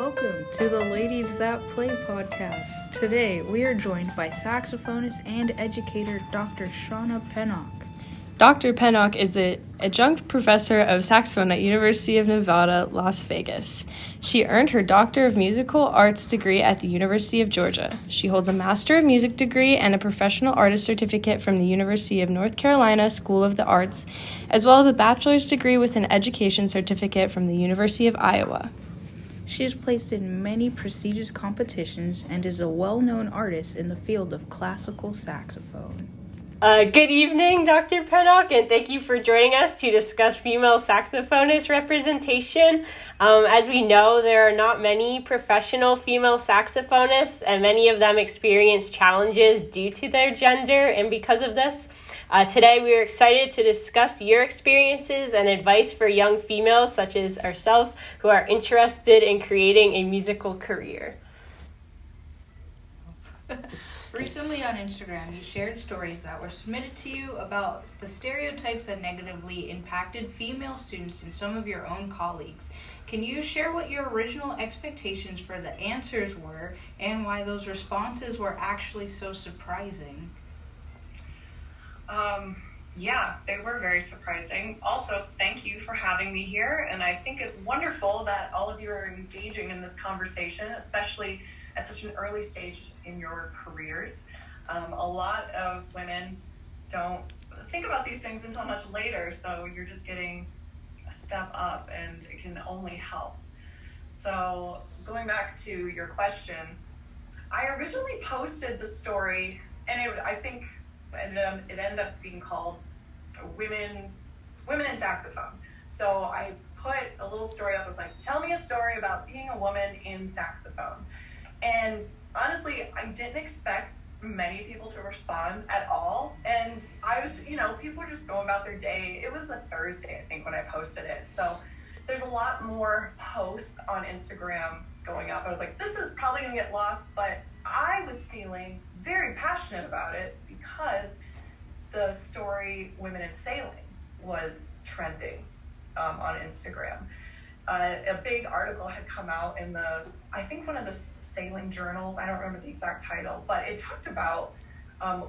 welcome to the Ladies That Play podcast. Today, we are joined by saxophonist and educator Dr. Shawna Pennock. Dr. Pennock is the adjunct professor of saxophone at University of Nevada, Las Vegas. She earned her Doctor of Musical Arts degree at the University of Georgia. She holds a Master of Music degree and a Professional Artist certificate from the University of North Carolina School of the Arts, as well as a bachelor's degree with an education certificate from the University of Iowa. She is placed in many prestigious competitions and is a well-known artist in the field of classical saxophone. Good evening, Dr. Pennock, and thank you for joining us to discuss female saxophonist representation. As we know, there are not many professional female saxophonists, and many of them experience challenges due to their gender, and because of this, today we are excited to discuss your experiences and advice for young females such as ourselves who are interested in creating a musical career. Recently on Instagram, you shared stories that were submitted to you about the stereotypes that negatively impacted female students and some of your own colleagues. Can you share what your original expectations for the answers were and why those responses were actually so surprising? Yeah, they were very surprising. Also, thank you for having me here, and I think it's wonderful that all of you are engaging in this conversation, especially at such an early stage in your careers. A lot of women don't think about these things until much later, so you're just getting a step up, and it can only help. So, going back to your question, I originally posted the story, and I think it ended up being called Women in Saxophone. So I put a little story up. I was like, tell me a story about being a woman in saxophone. And honestly, I didn't expect many people to respond at all. And I was, people were just going about their day. It was a Thursday, I think, when I posted it. So there's a lot more posts on Instagram going up. I was like, this is probably gonna get lost, but I was feeling very passionate about it because the story Women in Sailing was trending on Instagram. A big article had come out in I think one of the sailing journals, I don't remember the exact title, but it talked about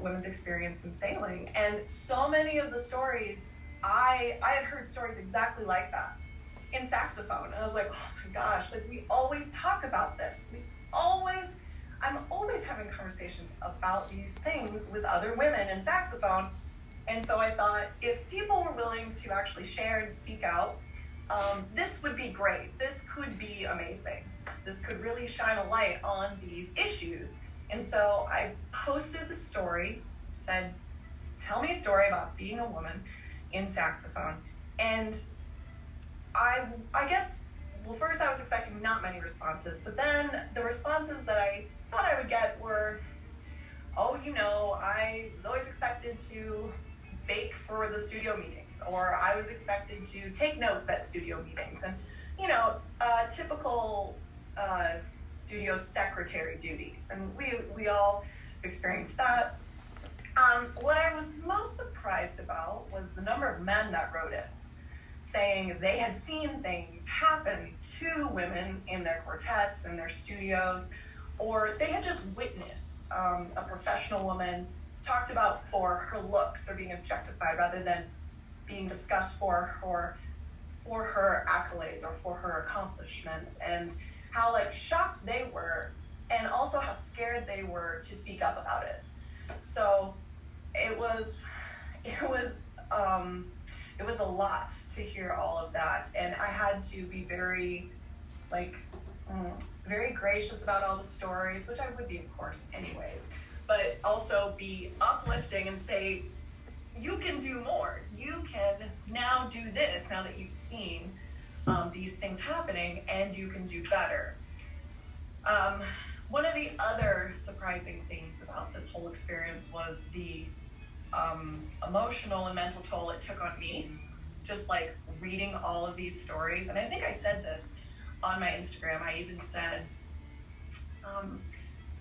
women's experience in sailing. And so many of the stories, I had heard stories exactly like that in saxophone. And I was like, oh my gosh, we always talk about this. I'm always having conversations about these things with other women in saxophone. And so I thought, if people were willing to actually share and speak out, this would be great. This could be amazing. This could really shine a light on these issues. And so I posted the story, said, tell me a story about being a woman in saxophone. And I guess, well, first I was expecting not many responses, but then the responses that I thought I would get were, I was always expected to bake for the studio meetings, or I was expected to take notes at studio meetings, and, typical studio secretary duties. And we all experienced that. What I was most surprised about was the number of men that wrote it, saying they had seen things happen to women in their quartets and their studios, or they had just witnessed a professional woman talked about for her looks or being objectified rather than being discussed for her accolades or for her accomplishments, and how shocked they were, and also how scared they were to speak up about it. So it was a lot to hear all of that, and I had to be very gracious about all the stories, which I would be, of course, anyways, but also be uplifting and say, you can do more. You can now do this, now that you've seen these things happening, and you can do better. One of the other surprising things about this whole experience was the emotional and mental toll it took on me, just reading all of these stories. And I think I said this on my Instagram. I even said,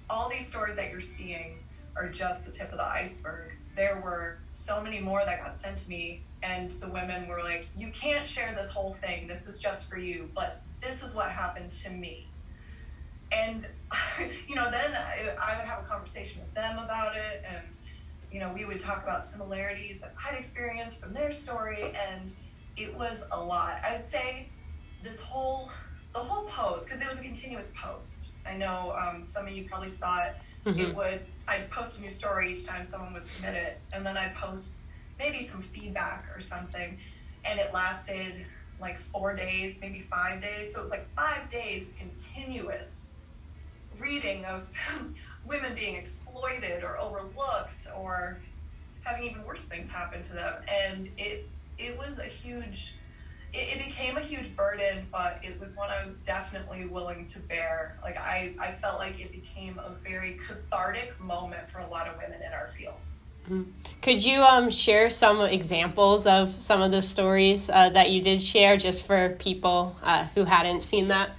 all these stories that you're seeing are just the tip of the iceberg. There were so many more that got sent to me, and the women were like, you can't share this whole thing. This is just for you, but this is what happened to me. And, then I would have a conversation with them about it, and, we would talk about similarities that I'd experienced from their story, and it was a lot. I'd say the whole post, because it was a continuous post. I know some of you probably saw it. I'd post a new story each time someone would submit it, and then I'd post maybe some feedback or something, and it lasted like 4 days, maybe 5 days. So it was like 5 days of continuous reading of women being exploited or overlooked or having even worse things happen to them. And it was it became a huge burden, but it was one I was definitely willing to bear. Like I felt like it became a very cathartic moment for a lot of women in our field. Could you share some examples of some of the stories that you did share, just for people who hadn't seen that?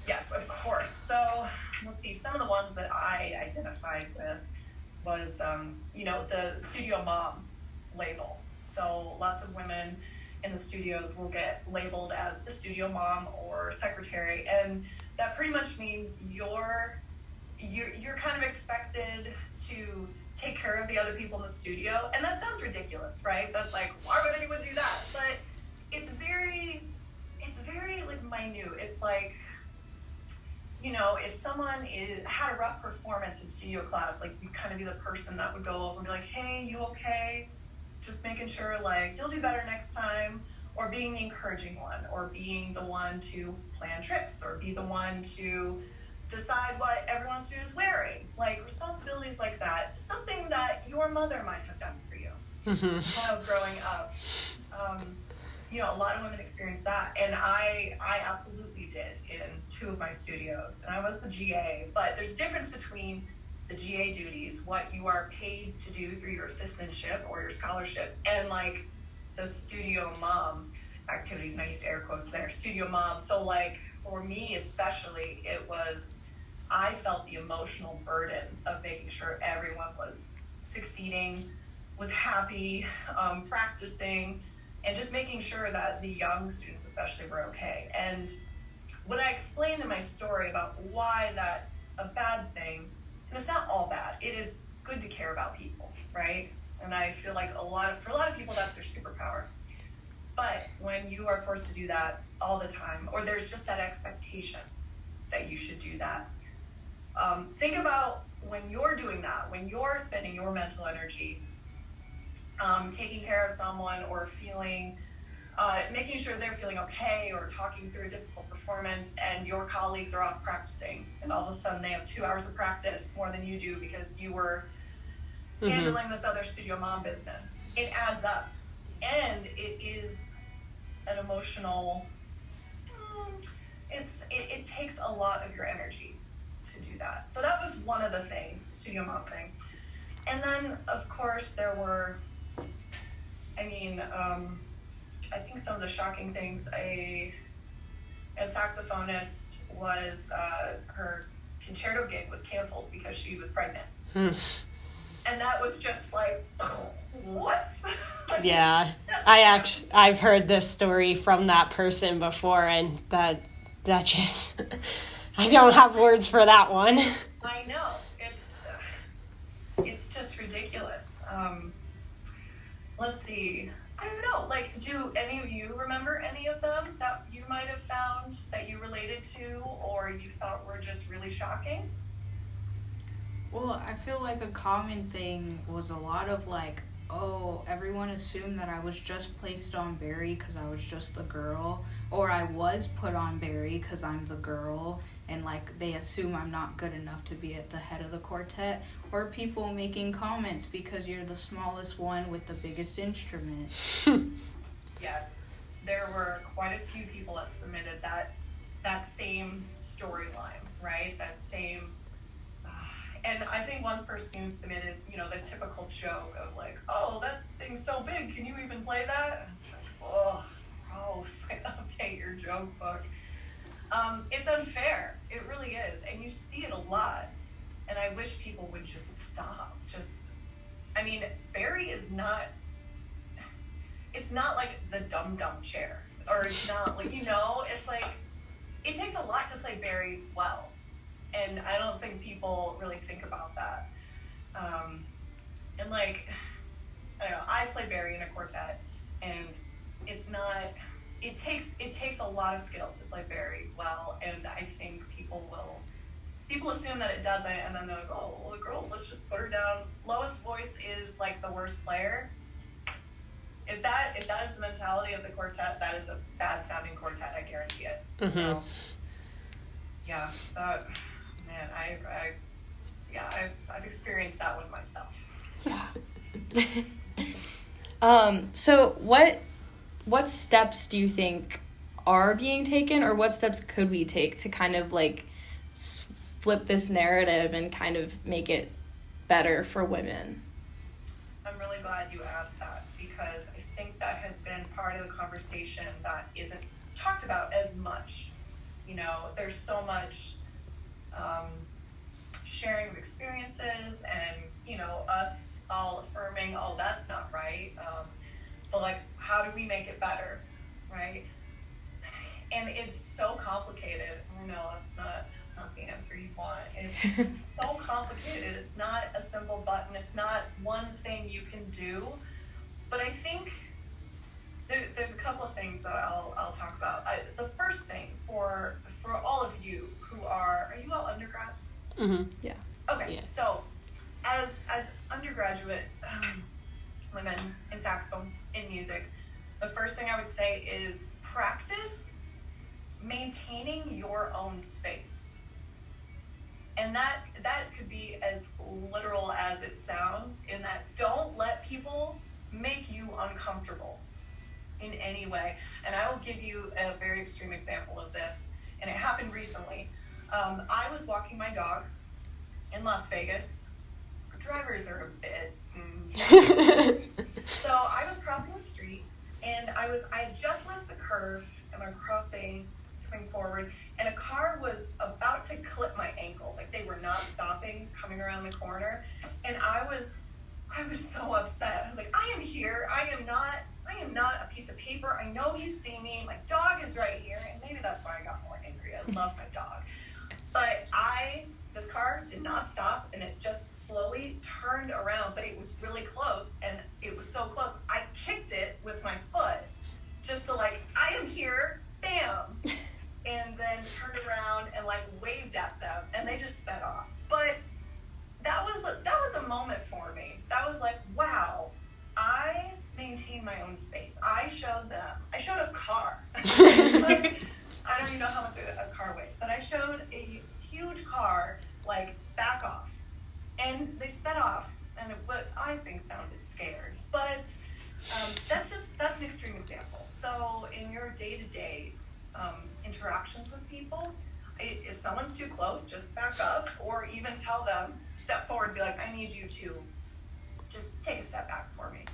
Yes, of course. So let's see, some of the ones that I identified with was, the studio mom label. So lots of women in the studios will get labeled as the studio mom or secretary, and that pretty much means you're kind of expected to take care of the other people in the studio. And that sounds ridiculous, right? That's like, why would anyone do that? But it's very like minute. It's like, if someone had a rough performance in studio class, like you kind of be the person that would go over and be like, hey, you okay? Just making sure like you'll do better next time, or being the encouraging one, or being the one to plan trips, or be the one to decide what everyone in the studio is wearing. Like responsibilities like that, something that your mother might have done for you growing up. A lot of women experience that, and I absolutely did in 2 of my studios, and I was the GA. But there's a difference between the GA duties, what you are paid to do through your assistantship or your scholarship, and like the studio mom activities, and I used air quotes there, studio mom. So like for me especially, I felt the emotional burden of making sure everyone was succeeding, was happy, practicing, and just making sure that the young students especially were okay. And when I explained in my story about why that's a bad thing, and it's not all bad, it is good to care about people, right? And I feel like for a lot of people, that's their superpower. But when you are forced to do that all the time, or there's just that expectation that you should do that, think about when you're doing that, when you're spending your mental energy taking care of someone, or feeling, making sure they're feeling okay, or talking through a difficult performance, and your colleagues are off practicing, and all of a sudden they have 2 hours of practice more than you do because you were handling this other studio mom business. It adds up, and it is an emotional, it takes a lot of your energy to do that. So that was one of the things, the studio mom thing. And then of course there were, I think some of the shocking things, a saxophonist was, her concerto gig was canceled because she was pregnant. And that was just like, what? Yeah, I've heard this story from that person before, and that just, I don't have words for that one. I know, it's just ridiculous. Let's see, I don't know, like, do any of you remember any of them that you might have found that you related to, or you thought were just really shocking? Well, I feel like a common thing was a lot of like, oh, everyone assumed that I was just placed on Barry because I was just the girl, or I was put on Barry because I'm the girl, and like they assume I'm not good enough to be at the head of the quartet, or people making comments because you're the smallest one with the biggest instrument. Yes, there were quite a few people that submitted that same storyline, right? That same. And I think one person submitted, the typical joke of like, oh, that thing's so big, can you even play that? And it's like, oh, gross, like, update your joke book. It's unfair, it really is, and you see it a lot, and I wish people would just stop. Barry is not, it's not like the dum-dum chair, or it's not like, it's like, it takes a lot to play Barry well. And I don't think people really think about that. And like, I don't know, I play Barry in a quartet, and it's not, it takes a lot of skill to play Barry well, and I think people assume that it doesn't, and then they're like, oh, well, the girl, let's just put her down. Lowest voice is like the worst player. If that is the mentality of the quartet, that is a bad sounding quartet, I guarantee it. Mm-hmm. So, yeah, I've experienced that with myself. Yeah. So what steps do you think are being taken, or what steps could we take to kind of like flip this narrative and kind of make it better for women? I'm really glad you asked that, because I think that has been part of the conversation that isn't talked about as much. You know, there's so much sharing of experiences and, you know, us all affirming, oh, that's not right. But like, how do we make it better, right? And it's so complicated. I know that's not the answer you want. It's so complicated. It's not a simple button. It's not one thing you can do. But I think there's a couple of things that I'll talk about. The first thing for all of you who are you all undergrads? Mm-hmm. Yeah. Okay. Yeah. So as undergraduate women in saxophone, in music, the first thing I would say is practice maintaining your own space. And that could be as literal as it sounds, in that don't let people make you uncomfortable in any way. And I will give you a very extreme example of this, and it happened recently. I was walking my dog in Las Vegas. Drivers are a bit... So I was crossing the street, and I had just left the curve, and I'm crossing, coming forward, and a car was about to clip my ankles. Like, they were not stopping, coming around the corner, and I was so upset. I was like, I am here. I am not a piece of paper. I know you see me. My dog is right here, and maybe that's why I got more angry. I love my dog. But this car did not stop, and it just slowly turned around, but it was really close, and it was so close. I kicked it with my foot just to like, I am here, bam, and then turned around and like waved at them, and they just sped off. But that was a moment for me. That was like, wow, I maintain my own space. I showed a car. I don't even know how much a car weighs, but I showed a huge car, like, back off. And they sped off, and what I think sounded scared. But that's an extreme example. So in your day-to-day interactions with people, if someone's too close, just back up, or even tell them, step forward, be like, I need you to just take a step back for me.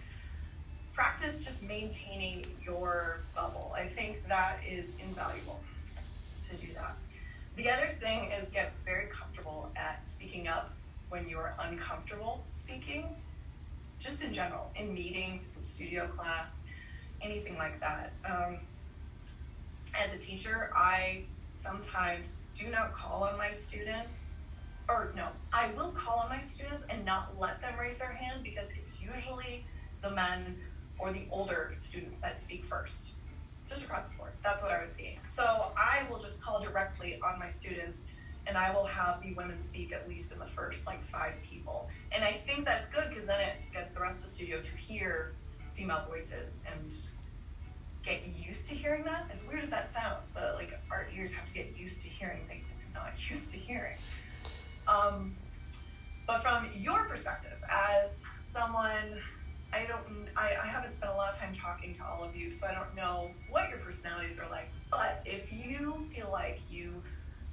Practice just maintaining your bubble. I think that is invaluable to do that. The other thing is get very comfortable at speaking up when you're uncomfortable speaking, just in general, in meetings, in studio class, anything like that. As a teacher, I sometimes do not call on my students, I will call on my students and not let them raise their hand, because it's usually the men or the older students that speak first, just across the board. That's what I was seeing. So I will just call directly on my students, and I will have the women speak at least in the first 5 people. And I think that's good, because then it gets the rest of the studio to hear female voices and get used to hearing that. As weird as that sounds, but our ears have to get used to hearing things that they're not used to hearing. But from your perspective, as someone, I haven't spent a lot of time talking to all of you, so I don't know what your personalities are like, but if you feel like you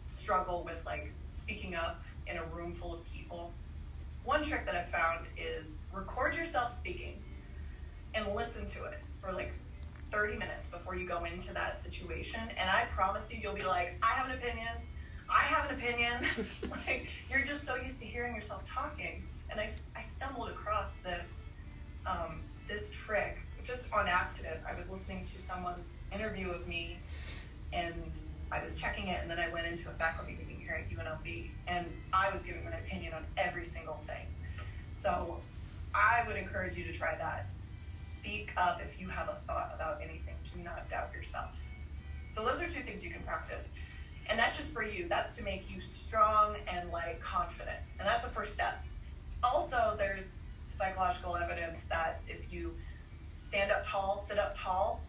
struggle with speaking up in a room full of people, one trick that I've found is record yourself speaking and listen to it for 30 minutes before you go into that situation, and I promise you'll be like, I have an opinion. You're just so used to hearing yourself talking. And I stumbled across this trick just on accident. I was listening to someone's interview of me, and I was checking it, and then I went into a faculty meeting here at UNLV, and I was giving an opinion on every single thing. So I would encourage you to try that. Speak up if you have a thought about anything. Do not doubt yourself. So those are 2 things you can practice. And that's just for you. That's to make you strong and like confident. And that's the first step. Also, there's psychological evidence that if you stand up tall, sit up tall,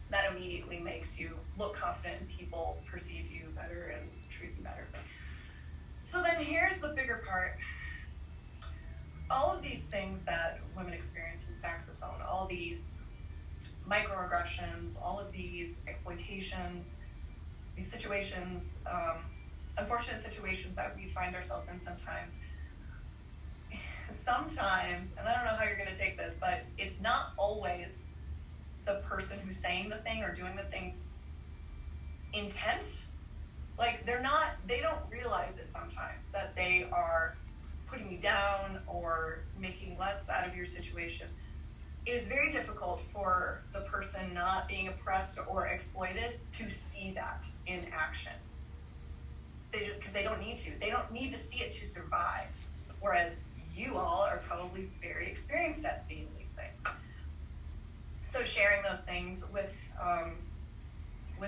that immediately makes you look confident and people perceive you better and treat you better. So then here's the bigger part. All of these things that women experience in saxophone, all these microaggressions, all of these exploitations, these situations, unfortunate situations that we find ourselves in sometimes, and I don't know how you're going to take this, but it's not always the person who's saying the thing or doing the thing's intent. Like they don't realize it sometimes that they are putting you down or making less out of your situation. It is very difficult for the person not being oppressed or exploited to see that in action. Because they don't need to. They don't need to see it to survive. Whereas you all are probably very experienced at seeing these things. So sharing those things with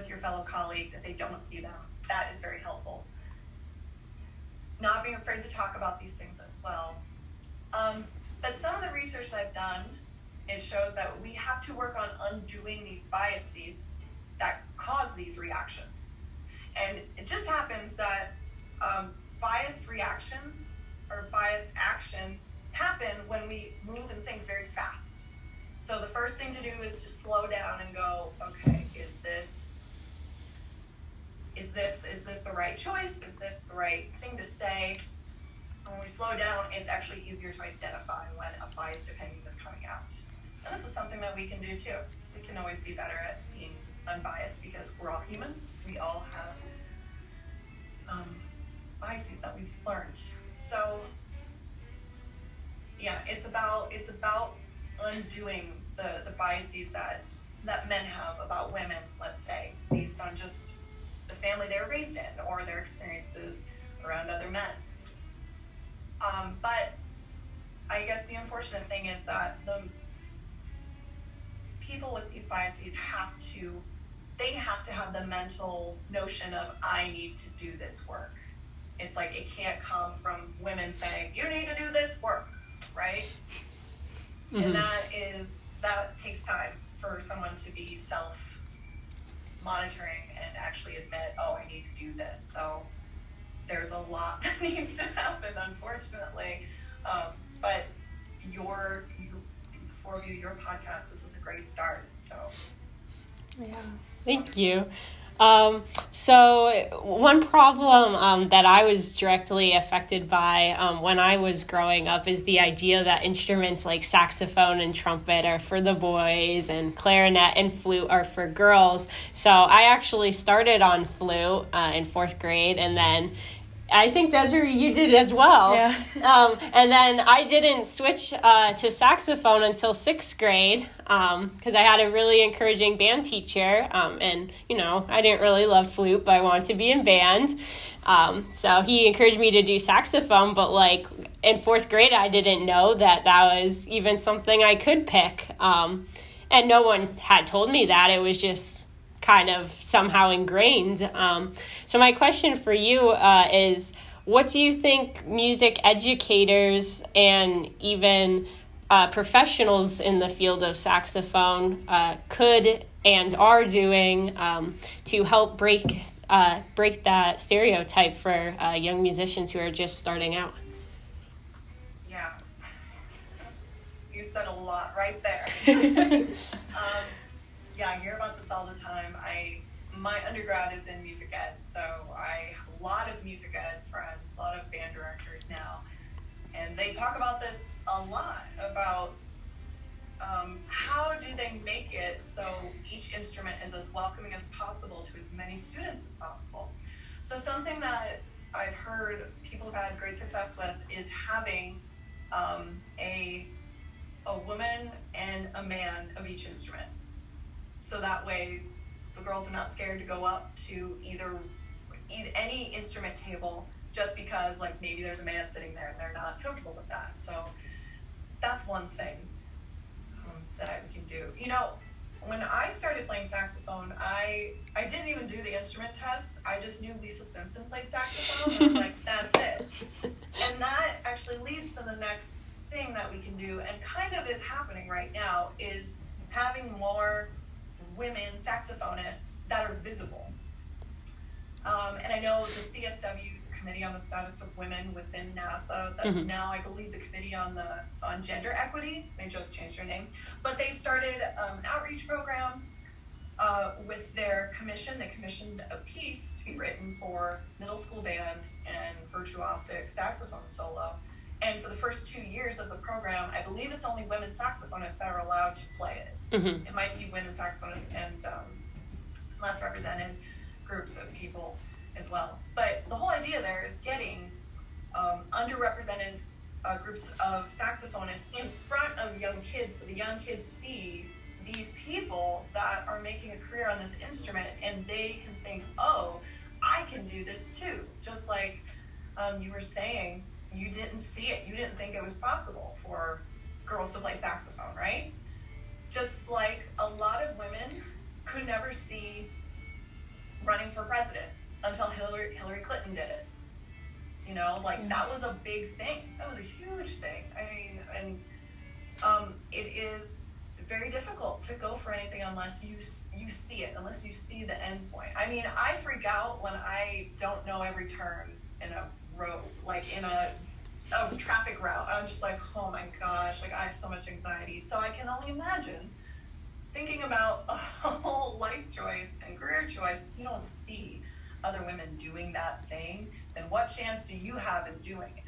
your fellow colleagues, if they don't see them, that is very helpful. Not being afraid to talk about these things as well. But some of the research that I've done, it shows that we have to work on undoing these biases that cause these reactions. And it just happens that biased reactions or biased actions happen when we move and think very fast. So the first thing to do is to slow down and go, okay, is this the right choice? Is this the right thing to say? And when we slow down, it's actually easier to identify when a biased opinion is coming out. And this is something that we can do too. We can always be better at being unbiased because we're all human. We all have biases that we've learned. So yeah, it's about undoing the biases that men have about women, let's say, based on just the family they were raised in or their experiences around other men. But I guess the unfortunate thing is that the people with these biases have to have the mental notion of, I need to do this work. It's like it can't come from women saying, you need to do this work, right? Mm-hmm. And that takes time for someone to be self-monitoring and actually admit, oh, I need to do this. So there's a lot that needs to happen, unfortunately. But your podcast, this is a great start. So yeah, thank you. So one problem that I was directly affected by when I was growing up is the idea that instruments like saxophone and trumpet are for the boys and clarinet and flute are for girls. So I actually started on flute in 4th grade, and then I think, Desiree, you did as well. Yeah. And then I didn't switch to saxophone until 6th grade because I had a really encouraging band teacher. And, I didn't really love flute, but I wanted to be in band. So he encouraged me to do saxophone. But, in 4th grade, I didn't know that was even something I could pick. And no one had told me that. It was just kind of somehow ingrained. So my question for you is, what do you think music educators and even professionals in the field of saxophone could and are doing to help break that stereotype for young musicians who are just starting out? Yeah. You said a lot right there. Yeah, I hear about this all the time. My undergrad is in music ed, so I have a lot of music ed friends, a lot of band directors now, and they talk about this a lot, about how do they make it so each instrument is as welcoming as possible to as many students as possible. So something that I've heard people have had great success with is having a woman and a man of each instrument. So that way the girls are not scared to go up to either any instrument table just because like maybe there's a man sitting there and they're not comfortable with that. So that's one thing that I can do. You know, when I started playing saxophone, I didn't even do the instrument test. I just knew Lisa Simpson played saxophone. I was like, that's it. And that actually leads to the next thing that we can do, and kind of is happening right now, is having more women saxophonists that are visible. And I know the CSW, the Committee on the Status of Women within NASA, that's now, I believe, the Committee on Gender Equity. They just changed their name. But they started an outreach program with their commission. They commissioned a piece to be written for middle school band and virtuosic saxophone solo. And for the first 2 years of the program, I believe it's only women saxophonists that are allowed to play it. It might be women saxophonists and less represented groups of people as well. But the whole idea there is getting underrepresented groups of saxophonists in front of young kids, so the young kids see these people that are making a career on this instrument, and they can think, oh, I can do this too. Just like you were saying, you didn't see it. You didn't think it was possible for girls to play saxophone, right? Just like a lot of women could never see running for president until Hillary Clinton did it. You know, like that was a big thing. That was a huge thing. I mean, and it is very difficult to go for anything unless you see it, unless you see the end point. I mean, I freak out when I don't know every turn in a road, like in a traffic route. I'm just like, oh my gosh, like I have so much anxiety. So I can only imagine thinking about a whole life choice and career choice. If you don't see other women doing that thing, then what chance do you have in doing it?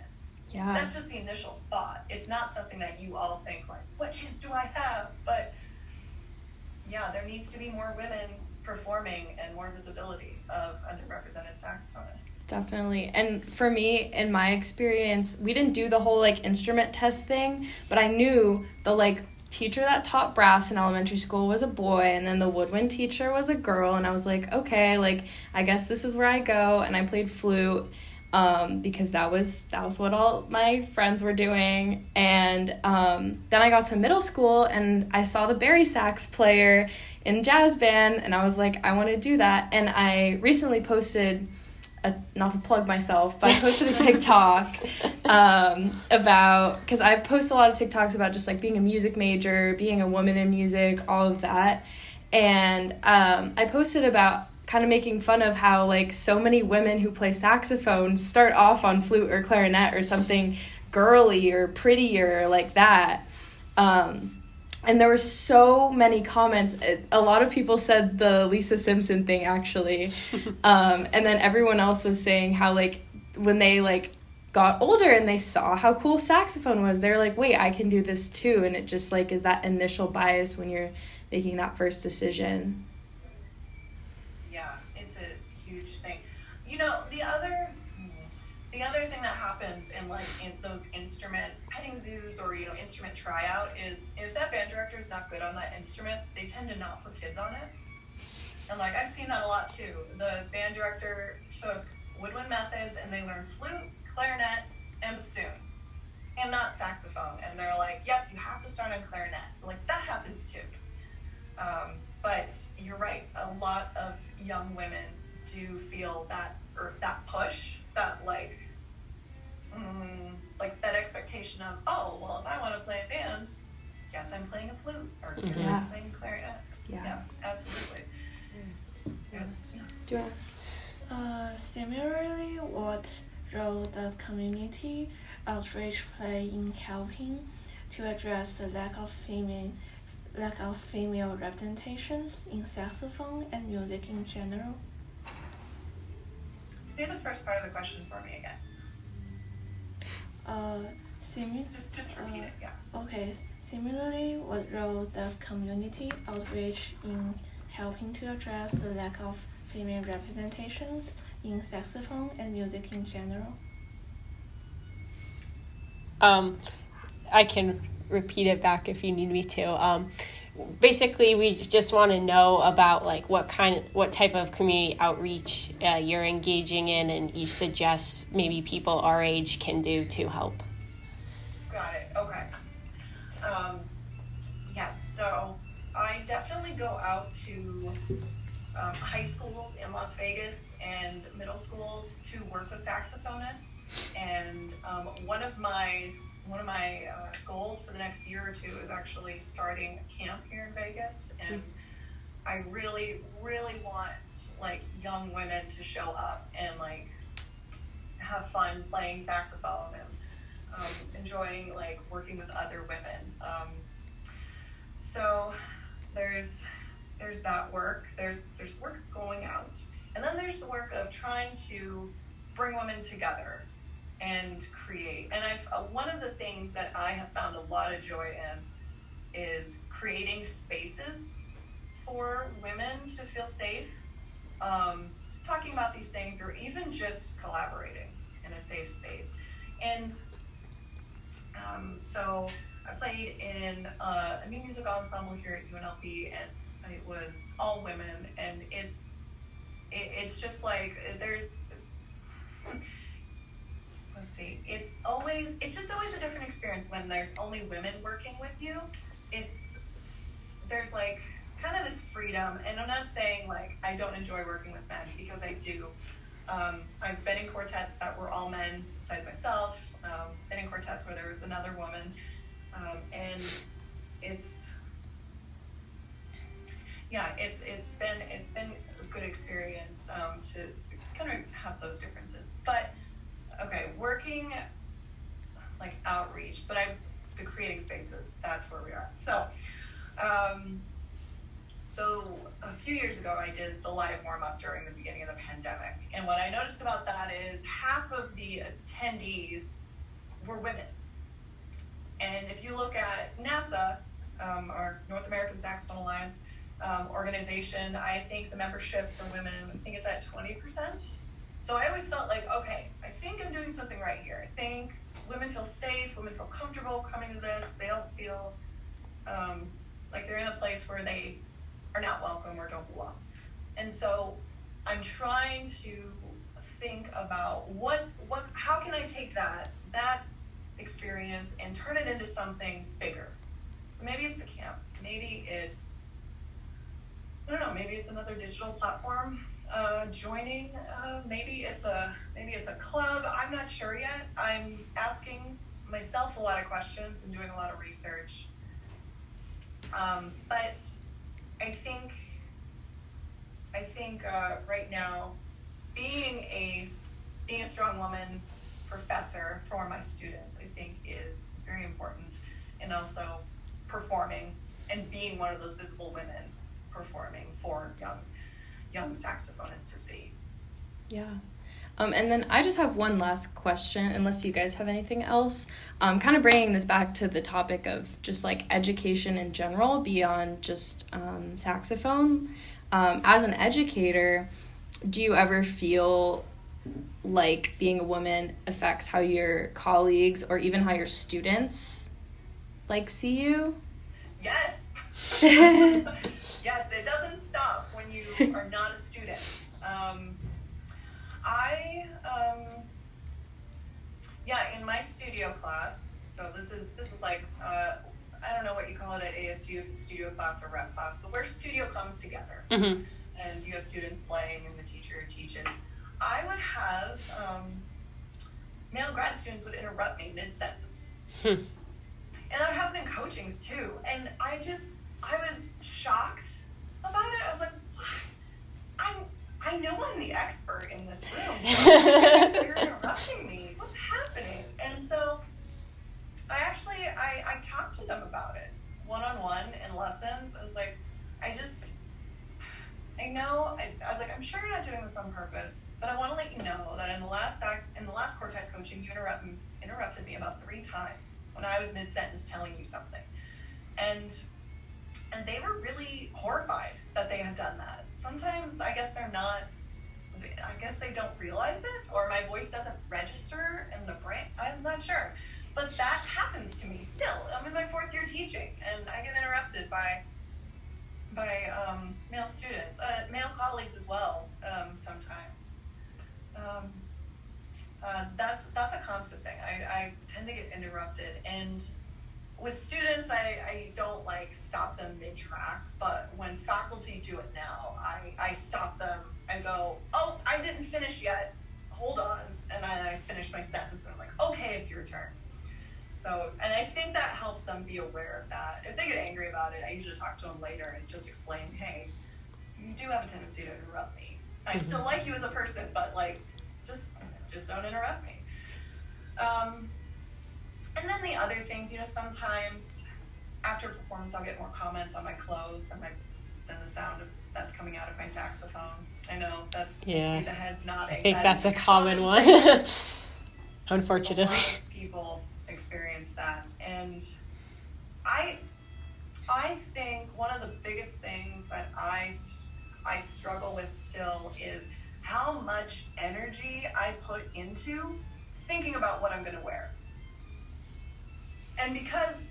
Yeah. That's just the initial thought. It's not something that you all think like, what chance do I have? But yeah, there needs to be more women performing and more visibility of underrepresented saxophonists. Definitely. And for me, in my experience, we didn't do the whole like instrument test thing, but I knew the like teacher that taught brass in elementary school was a boy, and then the woodwind teacher was a girl, and I was like, okay, like I guess this is where I go. And I played flute because that was what all my friends were doing. And then I got to middle school and I saw the bari sax player in jazz band, and I was like, I want to do that. And I recently posted not to plug myself, but I posted a TikTok about, because I post a lot of TikToks about just like being a music major, being a woman in music, all of that. And I posted about kind of making fun of how like so many women who play saxophone start off on flute or clarinet or something girly or prettier like that. And there were so many comments. A lot of people said the Lisa Simpson thing, actually. And then everyone else was saying how, like, when they, like, got older and they saw how cool saxophone was, they're like, wait, I can do this too. And it just, like, is that initial bias when you're making that first decision. Yeah, it's a huge thing. You know, the other thing that happens in like in those instrument petting zoos or, you know, instrument tryout is if that band director is not good on that instrument, they tend to not put kids on it. And like I've seen that a lot too. The band director took woodwind methods and they learned flute, clarinet, and bassoon, and not saxophone. And they're like, yep, you have to start on clarinet. So like that happens too. But you're right. A lot of young women do feel that push, that like that expectation of, oh, well, if I want to play a band, guess I'm playing a flute, or guess I'm playing clarinet. Yeah, absolutely. It's, yeah. Do you want Similarly, what role does community outreach play in helping to address the lack of female representations in saxophone and music in general? Say the first part of the question for me again. Just repeat it, yeah. Okay. Similarly, what role does community outreach in helping to address the lack of female representations in saxophone and music in general? I can repeat it back if you need me to. basically we just want to know about like what type of community outreach you're engaging in, and you suggest maybe people our age can do to help. Got it. Okay. Yes, so I definitely go out to high schools in Las Vegas and middle schools to work with saxophonists, and one of my goals for the next year or two is actually starting a camp here in Vegas, and I really want like young women to show up and like have fun playing saxophone and enjoying like working with other women. So there's that work. There's work going out, and then there's the work of trying to bring women together and create. And one of the things that I have found a lot of joy in is creating spaces for women to feel safe, talking about these things, or even just collaborating in a safe space. And so I played in a new music ensemble here at UNLV, and it was all women, and it's just like there's, let's see, it's just always a different experience when there's only women working with you. There's like kind of this freedom, and I'm not saying like I don't enjoy working with men, because I do. I've been in quartets that were all men besides myself, been in quartets where there was another woman, and it's been a good experience to kind of have those differences. But okay, working like outreach, but the creating spaces, that's where we are. So so a few years ago, I did the live warm-up during the beginning of the pandemic. And what I noticed about that is half of the attendees were women. And if you look at NASA, our North American Saxophone Alliance organization, I think the membership for women, I think it's at 20%. So I always felt like, okay, I think I'm doing something right here. I think women feel safe, women feel comfortable coming to this. They don't feel like they're in a place where they are not welcome or don't belong. And so I'm trying to think about how can I take that experience and turn it into something bigger. So maybe it's a camp, maybe it's, I don't know, maybe it's another digital platform joining, maybe it's a club. I'm not sure yet. I'm asking myself a lot of questions and doing a lot of research. But I think right now, being a strong woman professor for my students, I think is very important, and also performing and being one of those visible women performing for young saxophonists to see. Yeah. And then I just have one last question, unless you guys have anything else. Kind of bringing this back to the topic of just like education in general beyond just saxophone. As an educator, do you ever feel like being a woman affects how your colleagues or even how your students like see you? Yes. Yes, it doesn't stop when you are not a student. In my studio class, so this is like, I don't know what you call it at ASU, if it's studio class or rep class, but where studio comes together, Mm-hmm. and you have students playing and the teacher teaches. I would have, male grad students would interrupt me mid-sentence. And that would happen in coachings too. And I was shocked about it. I was like, what? I know I'm the expert in this room. You're interrupting me. What's happening? And so I talked to them about it one-on-one in lessons. I was like, I was like, I'm sure you're not doing this on purpose, but I want to let you know that in the last quartet coaching, you interrupted me about 3 times when I was mid-sentence telling you something. And they were really horrified that they had done that. Sometimes I guess they don't realize it, or my voice doesn't register in the brain. I'm not sure. But that happens to me still. I'm in my 4th year teaching, and I get interrupted by male students, male colleagues as well, sometimes. That's a constant thing. I tend to get interrupted, and with students, I don't like stop them mid-track, but when faculty do it now, I stop them and go, oh, I didn't finish yet, hold on, and I finish my sentence, and I'm like, okay, it's your turn. So, and I think that helps them be aware of that. If they get angry about it, I usually talk to them later and just explain, hey, you do have a tendency to interrupt me. I still like you as a person, but like, just don't interrupt me. And then the other things, sometimes after performance, I'll get more comments on my clothes than the sound that's coming out of my saxophone. I know that's, you see the heads nodding. I think that's a common one, unfortunately. A lot of people experience that, and I think one of the biggest things that I struggle with still is how much energy I put into thinking about what I'm going to wear. And because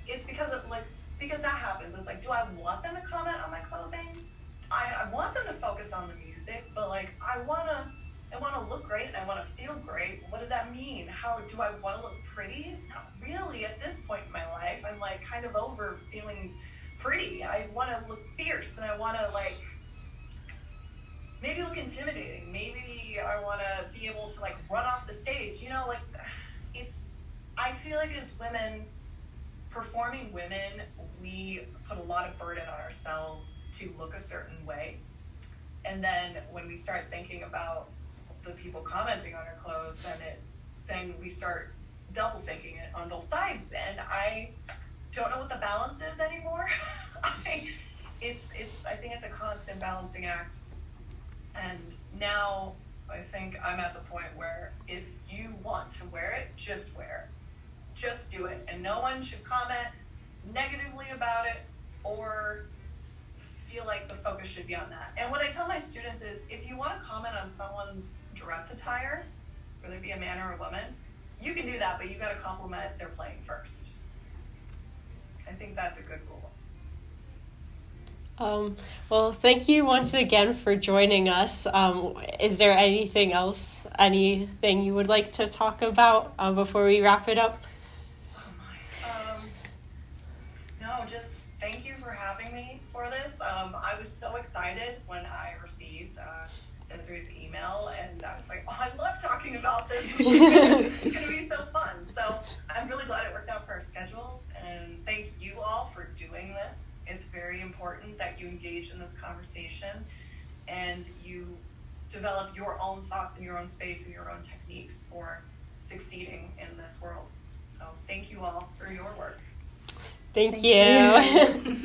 that happens, it's like, do I want them to comment on my clothing? I want them to focus on the music, but like I want to look great and I want to feel great. What does that mean? How do I want to look pretty? Not really at this point in my life. I'm like kind of over feeling pretty. I want to look fierce, and I want to like maybe look intimidating. Maybe I want to be able to like run off the stage. I feel like as women, performing women, we put a lot of burden on ourselves to look a certain way. And then when we start thinking about the people commenting on our clothes, then we start double thinking it on both sides. And I don't know what the balance is anymore. I think it's a constant balancing act. And now I think I'm at the point where if you want to wear it, just wear it. Just do it. And no one should comment negatively about it or feel like the focus should be on that. And what I tell my students is, if you want to comment on someone's dress attire, whether it be a man or a woman, you can do that, but you got to compliment their playing first. I think that's a good rule. Well, thank you once again for joining us. Is there anything you would like to talk about before we wrap it up? No, just thank you for having me for this. I was so excited when I received Desiree's email, and I was like, oh, I love talking about this. It's going to be so fun. So I'm really glad it worked out for our schedules, and thank you all for doing this. It's very important that you engage in this conversation and you develop your own thoughts in your own space and your own techniques for succeeding in this world. So thank you all for your work. Thank you.